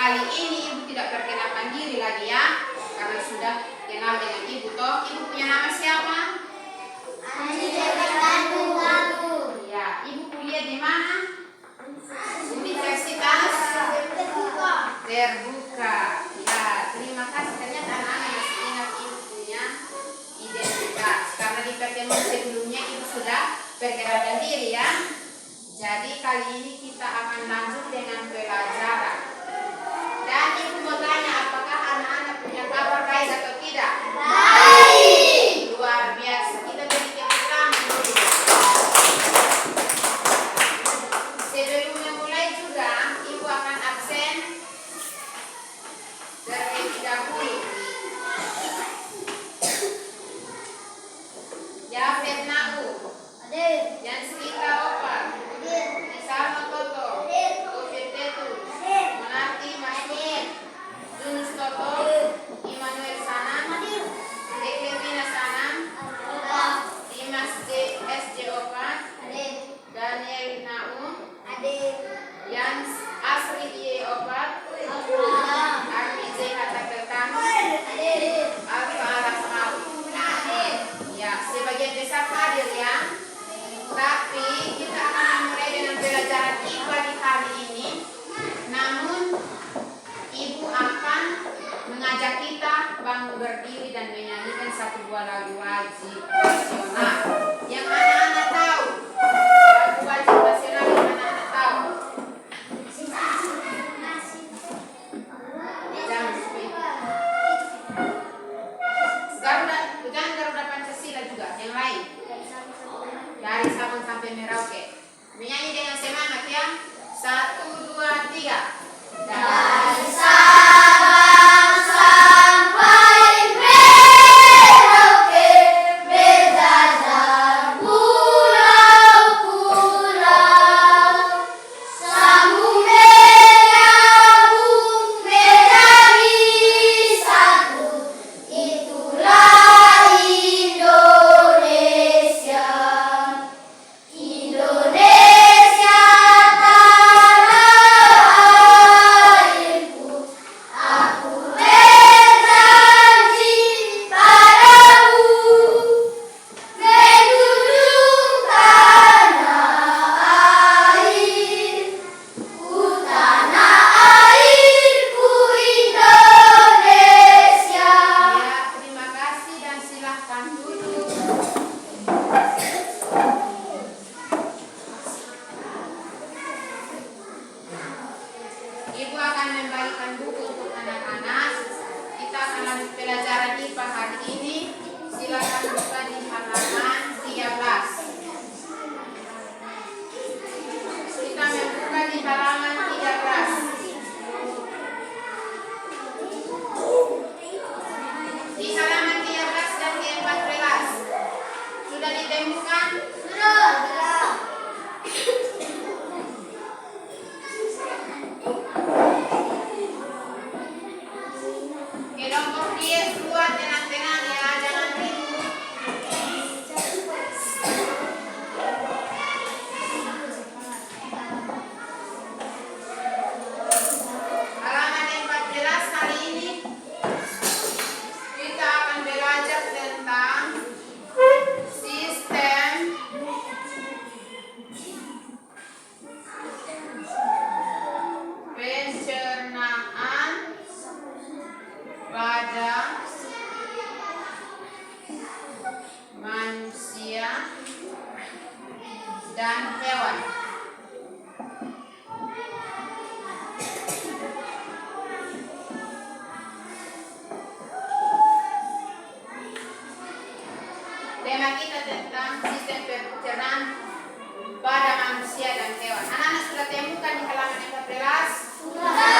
kali ini ibu tidak perkenalkan diri lagi ya, karena sudah kenal dengan ibu toh. Ibu punya nama siapa? Ya, ibu kuliah di mana? Universitas Terbuka. Ya, terima kasih. Ternyata anak-anak masih ingat ibu punya identitas, karena di pertemuan sebelumnya ibu sudah perkenalkan diri ya. Jadi kali ini kita akan lanjut dengan pelajaran. Dan ibu mau tanya, apakah anak-anak punya kabar baik atau tidak? Baik. Luar biasa. Kita beri tepuk tangan dulu. Sebelum memulai juga, ibu akan absen terlebih dahulu. Ya, Fetnau. Yang Sita Opal. Isama Toto. Opetetu. Monati Masuk. Yunus Toto. Immanuel Sanam. Eklevina Sanam. Dimas SJ Opal. Daniel Naum. Yans Asri Ie Opal. RPJ Hatta Kertanu. Alfa Alasmal. Ya, sebagian besar hadir ya. Tapi kita akan mulai dengan pelajaran IPA di hari ini. Namun ibu akan mengajak kita bangun berdiri dan menyanyikan satu buah lagu wajib nasional yang anak-anak tahu. Lagu wajib nasional yang anak-anak tahu. Jangan Garuda Pancasila juga yang lain. Dari Sabang sampai Merauke. Menyanyi dengan semangat ya. 1, 2, 3. Dari Sabang sampai Merauke, berjajar pulau-pulau, sambung menyambung menjadi satu. Itulah Indonesia. Indonesia tanah airku, aku berjanji padamu, menjunjung tanah air, ku tanah airku Indonesia. Ya, terima kasih dan silahkan duduk. Ibu akan membagikan buku untuk anak-anak. Kita akan lanjut pelajaran IPA hari ini. Silakan buka di halaman 13. Kita membuka di halaman 13. Di halaman 13 dan di 14. Sudah ditemukan? Sudah. Kelompok dia buat tenang-tenang ya, jangan ribut. Halaman 14 kali ini kita akan belajar tentang sistem pencernaan pada manusia dan hewan. Tema kita tentang sistem pencernaan pada manusia dan hewan. Anak-anak sudah temukan di halaman 14? Sudah.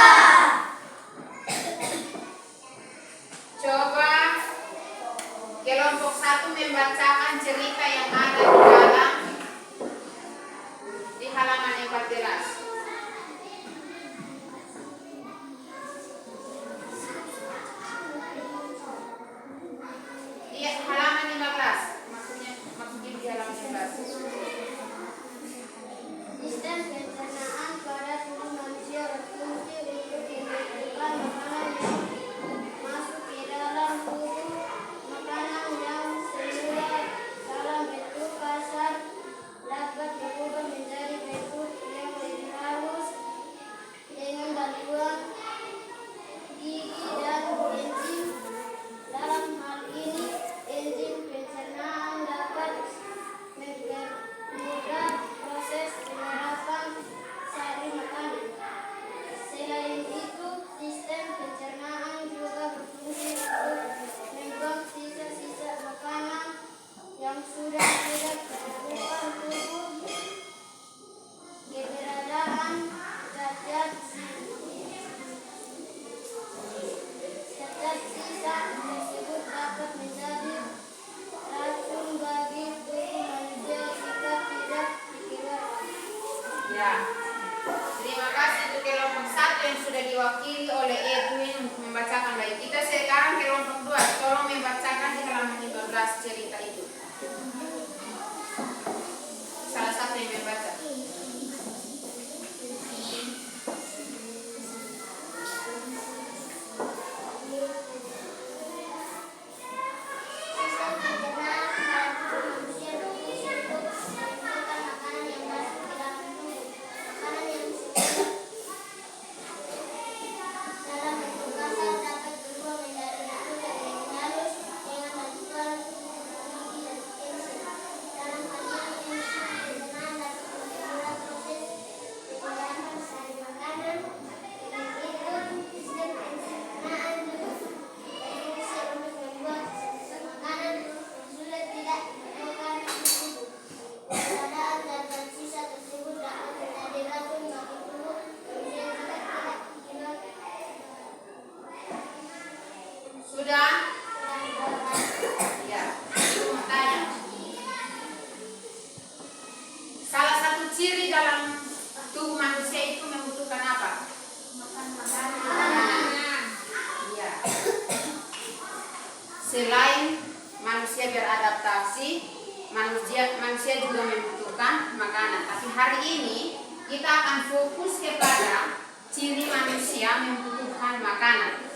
manusia juga membutuhkan makanan. Tapi hari ini kita akan fokus kepada ciri manusia membutuhkan makanan.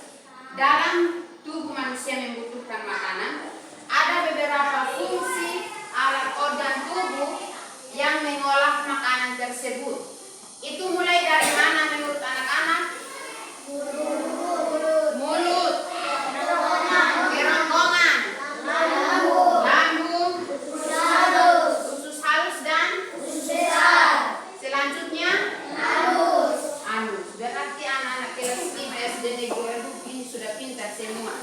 Dalam tubuh manusia membutuhkan makanan, ada beberapa fungsi alat organ tubuh yang mengolah makanan tersebut. Itu mulai dari mana menurut anak-anak? Mulut, kerongkongan, lambung, usus halus dan selanjutnya anus. Berarti anak-anak kelas 3 SD negeri ini sudah pintar semua.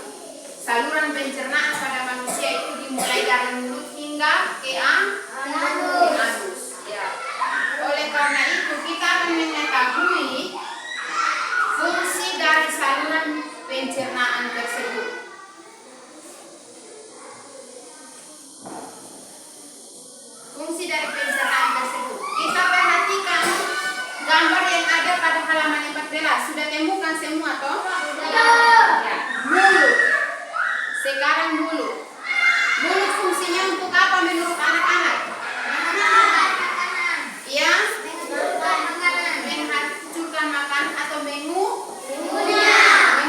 Saluran pencernaan pada manusia itu dimulai dari mulut hingga ke anus. Ya. Oleh karena itu kita akan mengetahui fungsi dari saluran pencernaan tersebut. Fungsi dari pencernaan tersebut. Kita perhatikan gambar yang ada pada halaman 14. Sudah temukan semua toh? Ya. Mulut. Sekarang mulut. Mulut fungsinya untuk apa menurut anak-anak? Ya, menghancurkan makanan atau mengunyah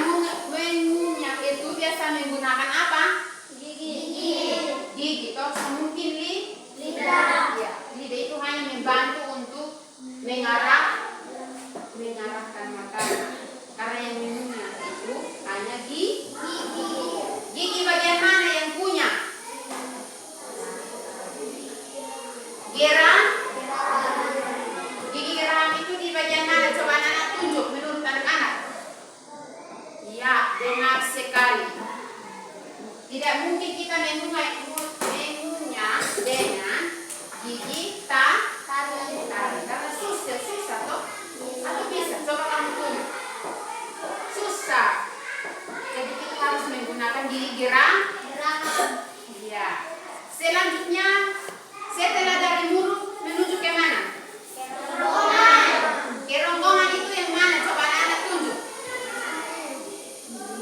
itu biasa menggunakan apa? Gigi. Toh mungkin lidah. Ya, lidah itu hanya membantu untuk mengarahkan makanan. Karena yang mengunyah itu hanya gigi. Gigi bagian mana yang punya? Gerang. Gigi geraham itu di bagian mana? Coba anak-anak tunjuk menurut anak-anak. Ya, benar sekali. Tidak mungkin kita mengunyah dengan gigi taring. Karena susah toh? Atau bisa? Coba kamu tunjuk. Susah. Jadi kita harus menggunakan gigi geraham. Ya. Selanjutnya, setelah dari mulut menuju ke mana? Kerongkongan itu yang mana? Coba anak-anak tunjuk.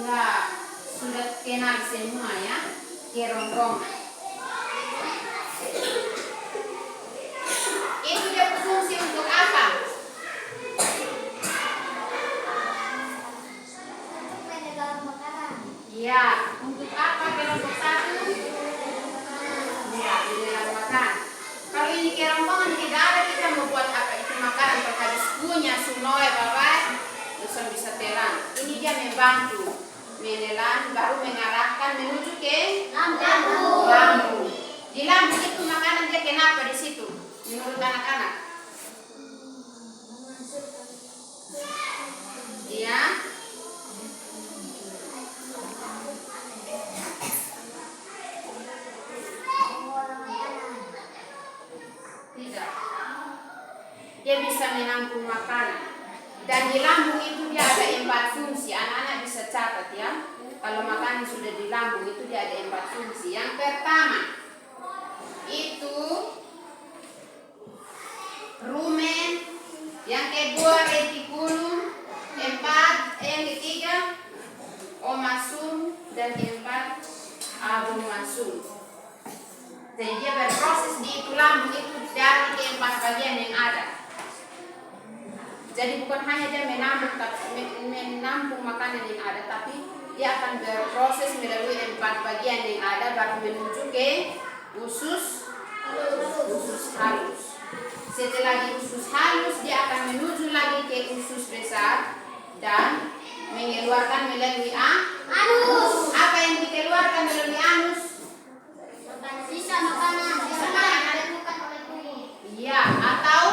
Ya, sudah kenal semua ya. Kerongkongan. Itu dia berfungsi untuk apa? Ya, untuk apa kelompok 1? Ya, di dalam makan. Kalau ini kerongkongan tidak ada, kita mau buat apa? Itu makanan terkadang punya sunoe bapak, terus bisa terang. Ini dia membantu menelan, baru mengarahkan menuju ke lambung. Di lambung itu makanan dia kenapa di situ? Menurut anak-anak? Ya. Tidak. Dia bisa menampung makanan. Dan di lambung itu dia ada 4 fungsi. Anak-anak bisa catat ya. Kalau makanan sudah di lambung itu dia ada 4 fungsi. Yang pertama itu rumen, yang kedua retikulum, yang ketiga omasum, dan keempat abomasum. Jadi dia berproses di itu lambung itu dari ke-4 bagian yang ada. Jadi bukan hanya dia menampung makanan yang ada, tapi dia akan berproses melalui 4 bagian yang ada baru menuju ke usus halus. Setelah di usus halus dia akan menuju lagi ke usus besar dan mengeluarkan melalui anus. Apa yang dikeluarkan melalui anus? Sisa makanan. Iya, atau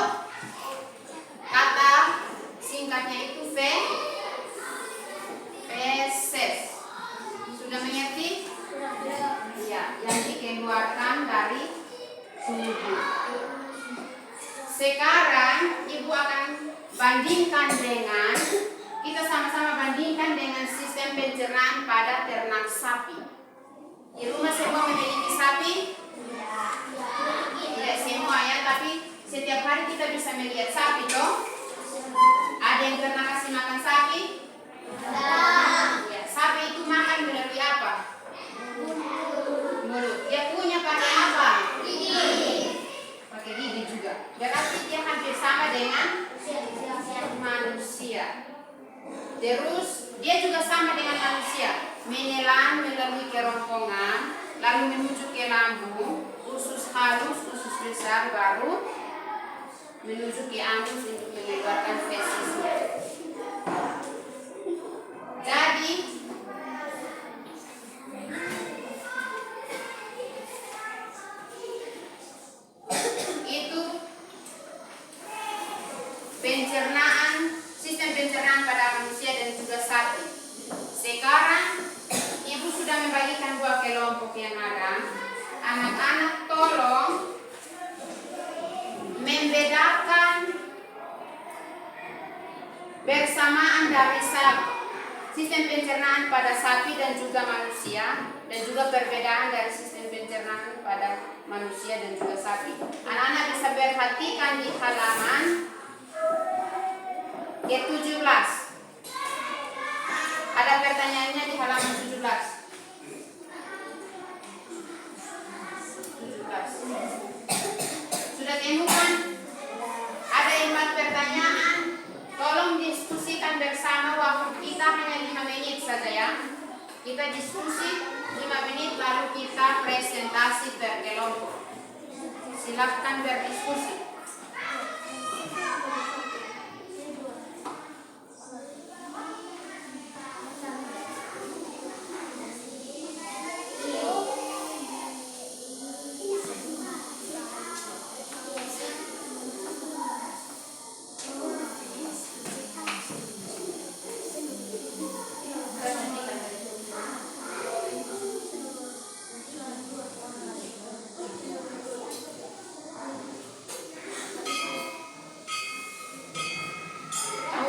kata singkatnya itu feses. Sudah mengerti? Iya, yang dikeluarkan dari tubuh. Sekarang ibu akan bandingkan dengan, kita sama-sama bandingkan dengan sistem pencernaan pada ternak sapi. Di rumah semua memiliki sapi? Tidak semua ya, tapi setiap hari kita bisa melihat sapi toh. Ada yang pernah kasih makan sapi? Ya, sapi itu makan melalui apa? Mulut. Dia punya pakai apa? Gigi. Terus dia juga sama dengan manusia, menelan melalui kerongkongan, lalu menuju ke lambung, usus halus, usus besar, baru menuju ke anus untuk mengeluarkan fesisnya. Jadi itu sistem pencernaan pada manusia dan juga sapi. Sekarang ibu sudah membagikan dua kelompok yang ada. Anak-anak tolong membedakan bersamaan dari sistem pencernaan pada sapi dan juga manusia, dan juga perbedaan dari sistem pencernaan pada manusia dan juga sapi. Anak-anak bisa perhatikan di halaman ke-17. Ada pertanyaannya di halaman 17. Sudah temukan? Ada 4 pertanyaan. Tolong diskusikan bersama, waktu kita hanya 5 menit saja ya. Kita diskusi 5 menit lalu kita presentasi per kelompok. Silakan berdiskusi.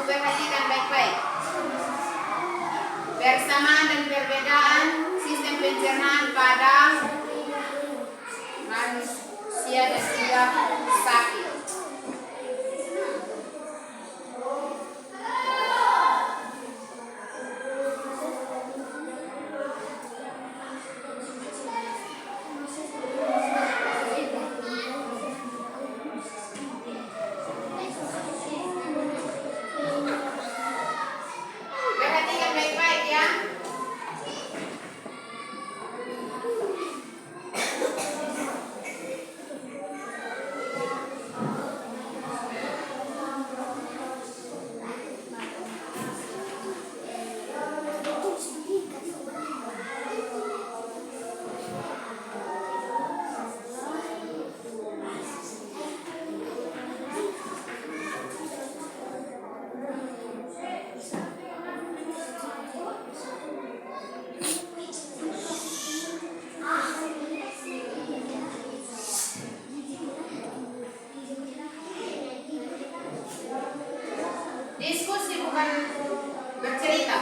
Perhatikan baik-baik. Persamaan dan perbedaan sistem pencernaan pada manusia dan juga sapi. Diskusi bukan bercerita.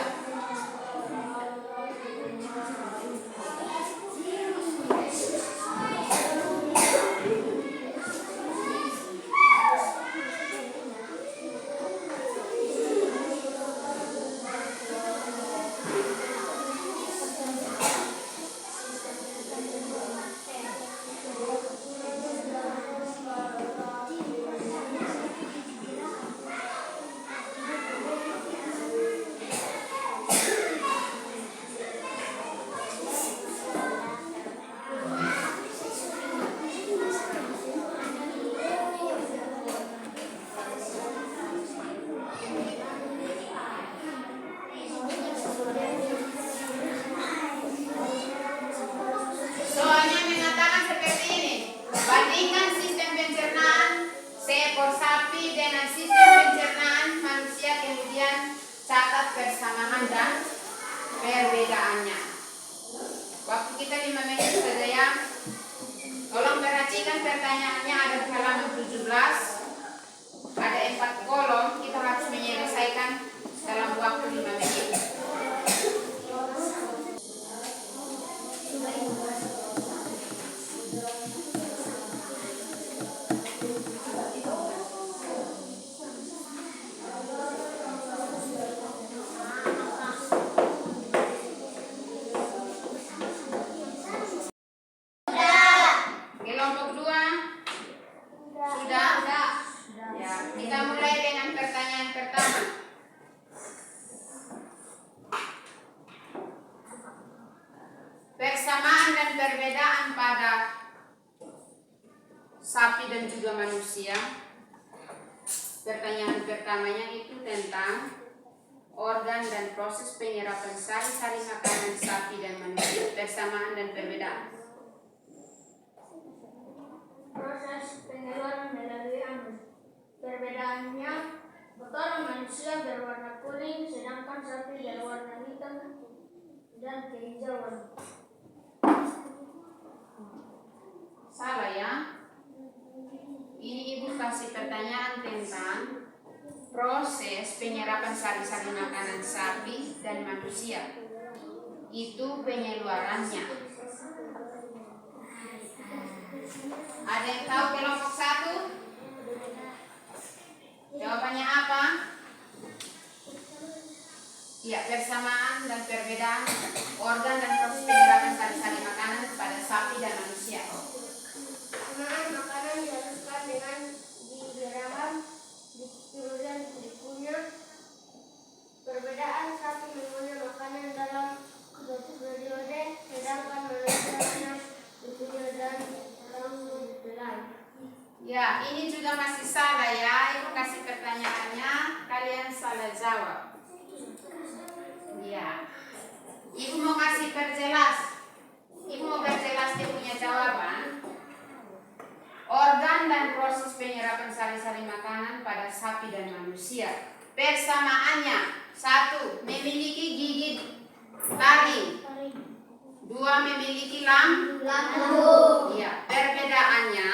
Persamaan dan perbedaannya. Waktu kita 5 menit saja ya. Tolong perhatikan pertanyaannya, ada di halaman 17. Ada 4 kolom, kita harus menyelesaikan dalam waktu 5 menit. Kelompok 2 sudah. dan juga manusia. Pertanyaan pertamanya itu tentang organ dan proses penyerapan sari-sari makanan sapi dan manusia, persamaan dan perbedaan. Proses pengeluaran melalui anus. Perbedaannya, kotoran manusia berwarna kuning, sedangkan sapi berwarna hitam dan kehijauan. Salah ya. Ini ibu kasih pertanyaan tentang proses penyerapan sari-sari makanan sapi dan manusia. Itu pengeluarannya. Ada yang tahu kelompok 1? Jawabannya apa? Ya, persamaan dan perbedaan organ dan proses penyerapan sari-sari makanan pada sapi dan manusia. Persamaan makanan dihaluskan dengan digerakan, kemudian dikunyah. Perbedaan sapi mengunyah makanan dalam suatu periode, sedangkan manusia hanya dikunyah dan langsung ditelan. Ya, ini juga masih salah ya. Ibu kasih pertanyaannya, kalian salah jawab. Ya, ibu mau kasih perjelas. Ibu mau perjelas dia punya jawaban. Organ dan proses penyerapan sari-sari makanan pada sapi dan manusia. Persamaannya, 1. Memiliki gigi taring. 2. Memiliki lambung. Ya, perbedaannya,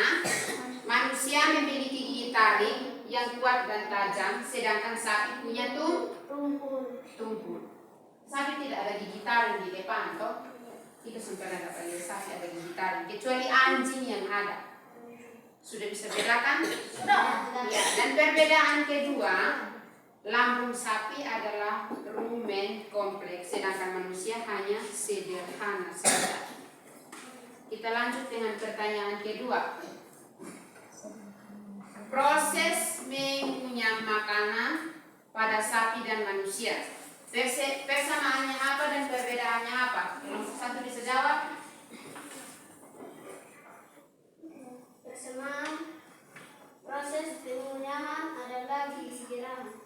manusia memiliki gigi taring yang kuat dan tajam, sedangkan sapi punya tumpul. Sapi tidak ada gigi taring di depan, toh? Kita sudah ada pada sapi ada gigi taring, kecuali anjing yang ada. Sudah bisa bedakan? Sudah. Ya, dan perbedaan kedua, lambung sapi adalah rumen kompleks, sedangkan manusia hanya sederhana saja. Kita lanjut dengan pertanyaan kedua. Proses mengunyah makanan pada sapi dan manusia. Persamaannya apa dan perbedaannya apa? Kelompok 1 bisa jawab. Persamaan proses pengunyahan adalah digerakan.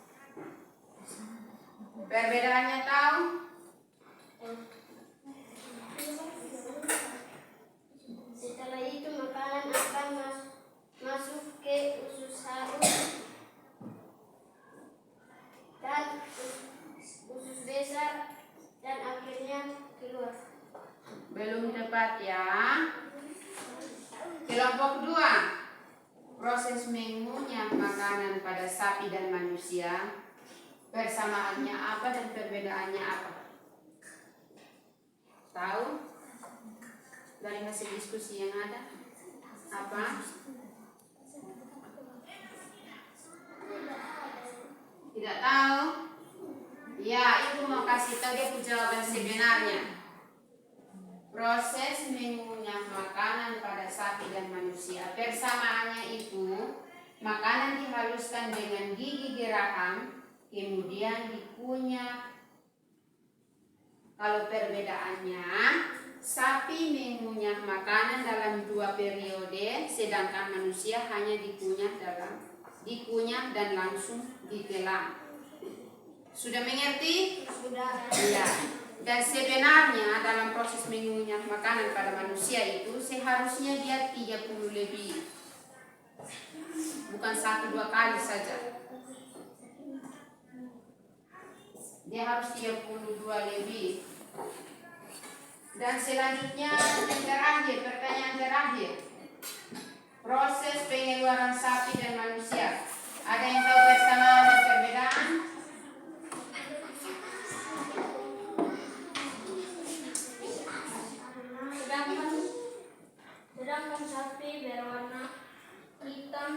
Perbedaannya tahu? Setelah itu makanan akan masuk ke usus halus dan usus besar dan akhirnya keluar. Belum tepat ya. Kelompok 2. Proses mengunyah makanan pada sapi dan manusia. Persamaannya apa dan perbedaannya apa? Tahu? Dari hasil diskusi yang ada? Apa? Tidak tahu? Ya, ibu mau kasih tahu dia jawaban sebenarnya. Proses mengunyah makanan pada sapi dan manusia. Persamaannya itu, makanan dihaluskan dengan gigi geraham, kemudian dikunyah. Kalau perbedaannya, sapi mengunyah makanan dalam 2 periode, sedangkan manusia hanya dikunyah dan langsung ditelan. Sudah mengerti? Sudah. Ya. Dan sebenarnya dalam proses mengunyah makanan pada manusia itu seharusnya dia 30 lebih. Bukan 1-2 kali saja. Dia harus 32 lebih. Dan selanjutnya yang terakhir, pertanyaan terakhir. Proses pengeluaran sapi dan manusia. Ada yang tahu persamaan dan perbedaan? Sedangkan sapi berwarna hitam,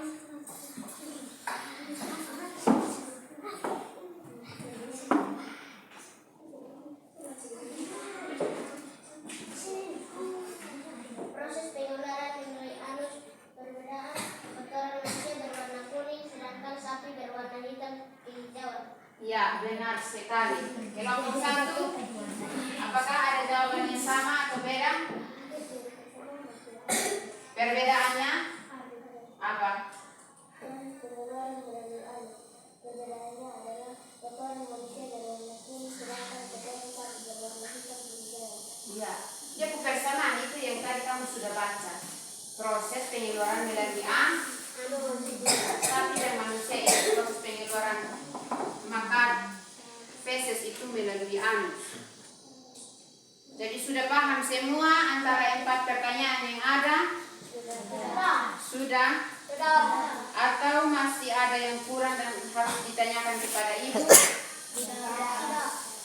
proses pengeluaran melalui anus. Perbedaan, kotoran manusia berwarna kuning, sedangkan sapi berwarna hitam kehijauan. Ya, benar sekali. Kelompok 1, apakah ada jawaban yang sama atau beda? Perbedaannya Apa? Proses pengeluaran melalui anu. Perbedaannya adalah kotoran manusia berwarna kuning sedangkan kotoran sapi berwarna hitam hijau. Iya. Dia persamaan itu yang tadi kamu sudah baca. Proses pengeluaran melalui sapi dan manusia itu proses pengeluaran makan feses itu melalui anus. Jadi sudah paham semua antara 4 pertanyaan yang ada? Sudah? Atau masih ada yang kurang dan harus ditanyakan kepada ibu?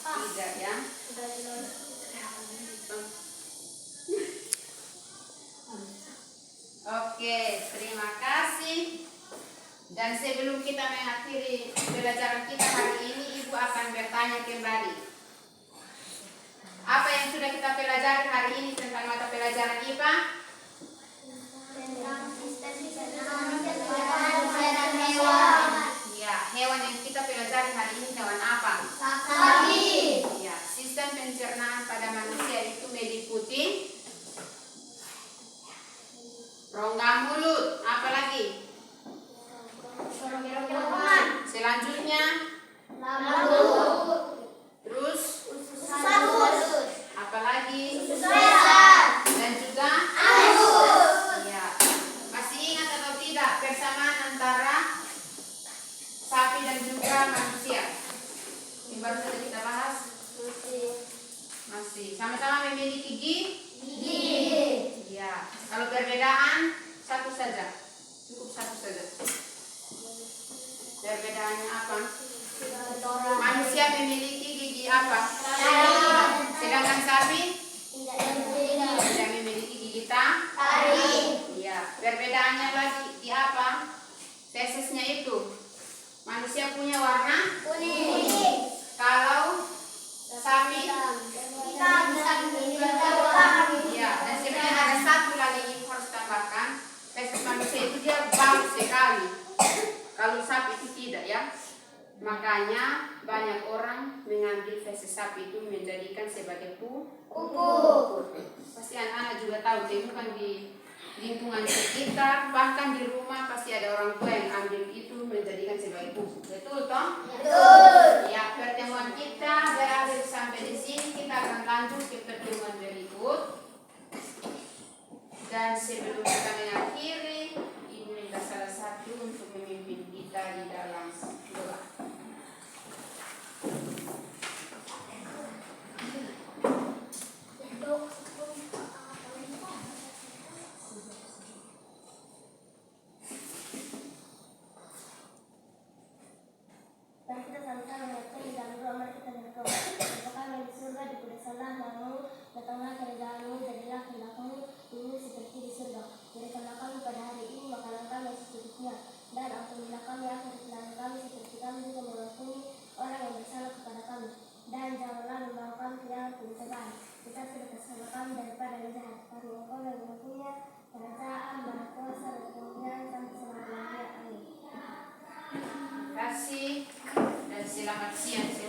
Tidak ya? Oke, terima kasih. Dan sebelum kita mengakhiri pelajaran kita hari ini, ibu akan bertanya kembali. Apa yang sudah kita pelajari hari ini tentang mata pelajaran IPA? Tentang sistem manusia dan hewan. Ya, hewan yang kita pelajari hari ini hewan apa? Sapi. Ya, sistem pencernaan pada manusia itu meliputi rongga mulut, apa lagi? Selanjutnya, terus apa lagi? Dan juga ya. Masih ingat atau tidak persamaan antara sapi dan juga manusia? Yang baru saja kita bahas. Masih sama-sama memiliki gigi. Ya. Kalau perbedaan satu saja, cukup satu saja. Perbedaannya apa? Manusia memiliki gigi apa? Sedangkan sapi tidak memiliki gigi taring. Ya. Perbedaannya lagi di apa? Fesesnya itu. Manusia punya warna Kuning. kalau sapi ya. Dan sebenarnya ada satu lagi yang harus tambahkan. Feses manusia itu dia bau sekali. Kalau sapi itu tidak ya. Makanya banyak orang mengambil feses sapi itu menjadikan sebagai pupuk. Pasti anak-anak juga tahu, temukan di lingkungan sekitar, bahkan di rumah pasti ada orang tua yang ambil itu menjadikan sebagai pupuk. Betul toh? Betul. Ya, pertemuan kita berakhir sampai di sini. Kita akan lanjut ke pertemuan berikut. Dan sebelum kita mengakhiri, ibu minta salah satu untuk memimpin kita di dalam doa. Dan kita sama-sama mengerti di dalam doa mari kita berdoa. Bapa kami di surga, dikuduskanlah namamu, datanglah kerajaanmu, jadilah kehendakmu bumi seperti di surga. Berikanlah kami pada hari ini makanan kami yang secukupnya, dan ampunilah kami akan kesalahan kami seperti kami juga mengampuni orang yang bersalah kepada kami. Dan janganlah membawa kami ke dalam pencobaan. Kita sudah bersama kami daripada yang jahat. Karena Engkau yang mempunyai kerajaan, dan kuasa dan kemuliaan sampai selama-lamanya. Amin. Terima kasih dan selamat siang.